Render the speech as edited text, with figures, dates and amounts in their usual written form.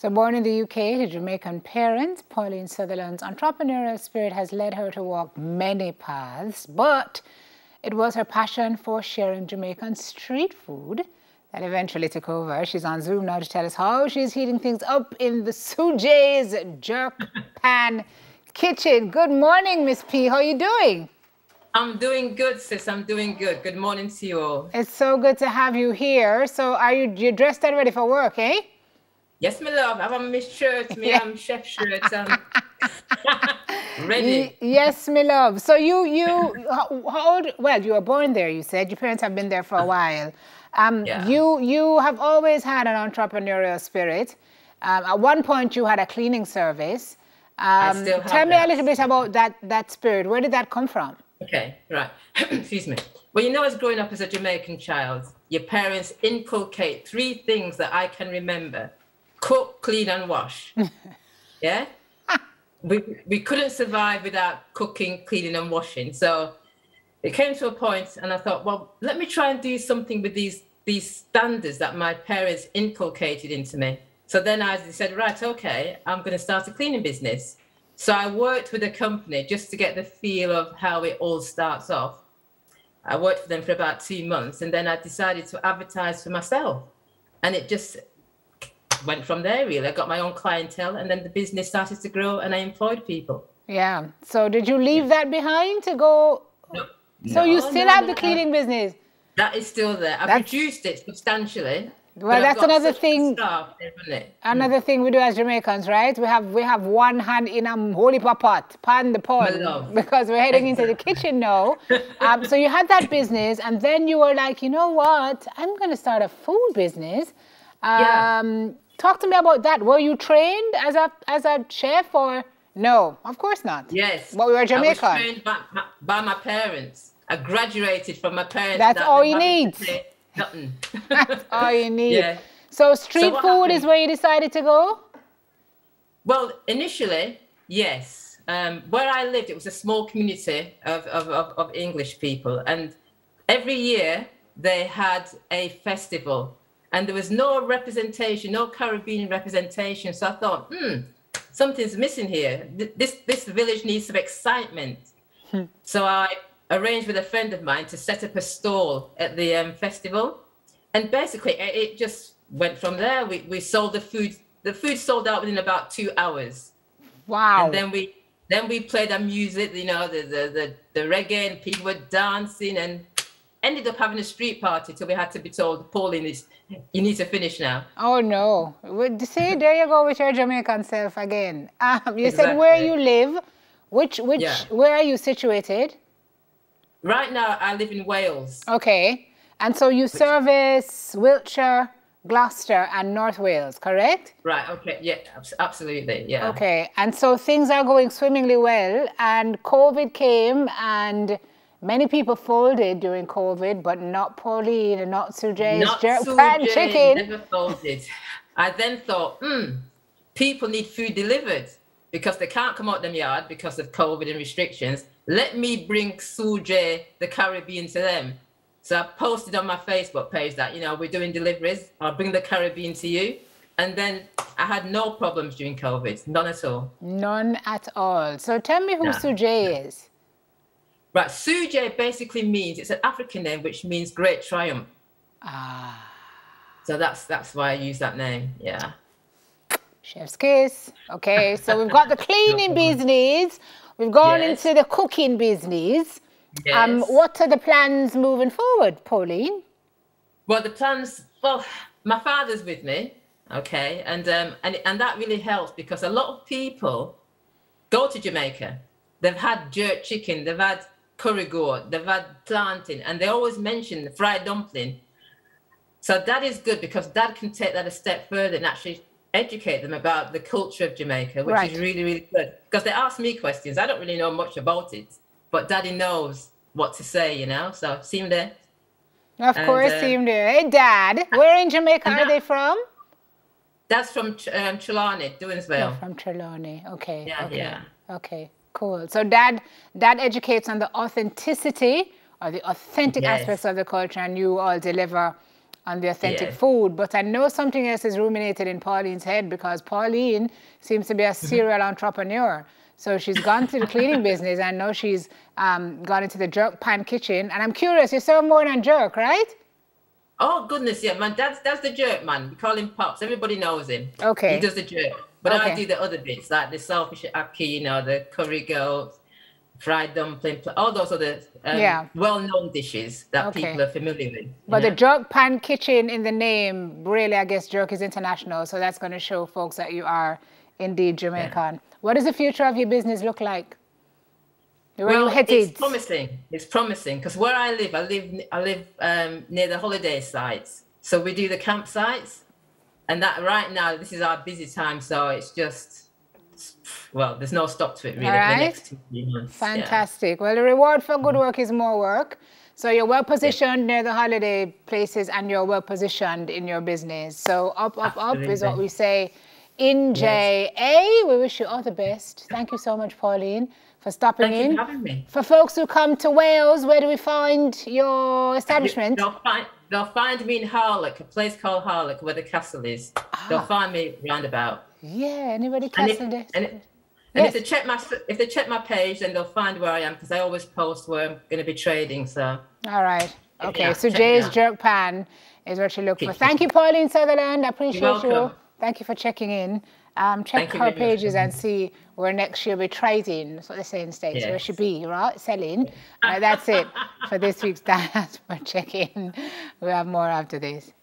So born in the UK to Jamaican parents, Pauline Sutherland's entrepreneurial spirit has led her to walk many paths, but it was her passion for sharing Jamaican street food that eventually took over. She's on Zoom now to tell us how she's heating things up in the Sujay's Jerk Pan Kitchen. Good morning, Miss P. How are you doing? I'm doing good, sis. I'm doing good. Good morning to you all. It's so good to have you here. So are you dressed and ready for work, eh? Yes, my love. I have on my shirt, I'm chef shirt. Ready. Yes, my love. So how old? Well, you were born there, you said. Your parents have been there for a while. Yeah. You have always had an entrepreneurial spirit. At one point, you had a cleaning service. I still have Tell me that. a little bit about that spirit. Where did that come from? Okay, right. Excuse me. Well, you know, as growing up as a Jamaican child, your parents inculcate 3 things that I can remember: cook, clean, and wash. Yeah? We couldn't survive without cooking, cleaning, and washing. So it came to a point, and I thought, well, let me try and do something with these standards that my parents inculcated into me. So then I said, right, okay, I'm going to start a cleaning business. So I worked with a company just to get the feel of how it all starts off. I worked for them for about 2 months, and then I decided to advertise for myself. And it just went from there, really. I got my own clientele, and then the business started to grow, and I employed people. Yeah. So did you leave that behind to go? No. So you still have the cleaning business? That is still there. I've reduced it substantially. Well, that's another thing. Staff there, isn't it? Another thing we do as Jamaicans, right? We have one hand in a holy pot, pan the pot, because we're heading into the kitchen now. So you had that business, and then you were like, you know what? I'm going to start a food business. Talk to me about that. Were you trained as a chef or no? Of course not. Yes. But we were Jamaican. I was trained by my parents. I graduated from my parents. That's all you need. Nothing. That's all you need. Yeah. So street food is where you decided to go? Well, initially, yes. Where I lived, it was a small community of English people. And every year they had a festival. And there was no representation, no Caribbean representation. So I thought, something's missing here. This village needs some excitement. So I arranged with a friend of mine to set up a stall at the festival. And basically, it just went from there. We sold the food. The food sold out within about 2 hours. Wow. And then we played our music, you know, the reggae, and people were dancing, and ended up having a street party till we had to be told, Pauline, you need to finish now. Oh, no. See, there you go with your Jamaican self again. You said where you live. Where are you situated? Right now, I live in Wales. Okay. And so you service Wiltshire, Gloucester, and North Wales, correct? Right. Okay. Yeah, absolutely. Yeah. Okay. And so things are going swimmingly well, and COVID came, and many people folded during COVID, but not Pauline and not Sujay's Jerk Pan Chicken. Never folded. I then thought, people need food delivered because they can't come out them yard because of COVID and restrictions. Let me bring Sujay, the Caribbean, to them. So I posted on my Facebook page that, you know, we're doing deliveries. I'll bring the Caribbean to you. And then I had no problems during COVID. None at all. None at all. So tell me who Sujay is. Right. Sujay basically means, it's an African name, which means great triumph. So that's why I use that name. Yeah. Chef's kiss. Okay. So we've got the cleaning business. We've gone into the cooking business. Yes. What are the plans moving forward, Pauline? Well, the plans, my father's with me, okay, and that really helps because a lot of people go to Jamaica. They've had jerk chicken, they've had curry goat, they've had plantain, and they always mention the fried dumpling. So that is good because Dad can take that a step further and actually educate them about the culture of Jamaica, which is really, really good. Because they ask me questions. I don't really know much about it, but Daddy knows what to say, you know? So see him there. Of course, see him there. Hey, Dad, where in Jamaica are they from? Dad's from Trelawney, Duansville. From Trelawney. Okay. Yeah. Okay, cool. So Dad educates on the authenticity or the authentic aspects of the culture, and you all deliver on the authentic food. But I know something else is ruminated in Pauline's head, because Pauline seems to be a serial entrepreneur. So she's gone to the cleaning business, and now she's gone into the jerk pan kitchen. And I'm curious, you serve more than jerk, right? Oh, goodness, yeah, man. That's the jerk, man. We call him Pops. Everybody knows him. Okay. He does the jerk. But Okay. I do the other bits, like the saltfish ackee, you know, the curry goat, fried dumpling, all those other well-known dishes that people are familiar with. But the jerk pan kitchen in the name, really, I guess jerk is international. So that's going to show folks that you are indeed Jamaican. Yeah. What does the future of your business look like? Where are you headed? It's promising. It's promising, because where I live near the holiday sites. So we do the campsites, and that right now this is our busy time. So it's just, well, there's no stop to it really for the next 2-3 months. Fantastic. Yeah. Well, the reward for good work is more work. So you're well positioned near the holiday places, and you're well positioned in your business. So up is what we say in JA. We wish you all the best. Thank you so much, Pauline, for stopping in. Thank you for having me. For folks who come to Wales, where do we find your establishment? They'll find me in Harlock, a place called Harlock, where the castle is. They'll find me roundabout. Yeah, anybody castle there. And if they check my page, then they'll find where I am, because I always post where I'm going to be trading. So. All right. Okay. Yeah, so Jay's Jerk Pan is what you look for. Thank you, Pauline Sutherland. I appreciate you. Thank you for checking in. Check her pages and see where next she'll be trading. That's what they say in the States. Where she be, right? Selling. That's it for this week's Diaspora Check-In. We'll have more after this.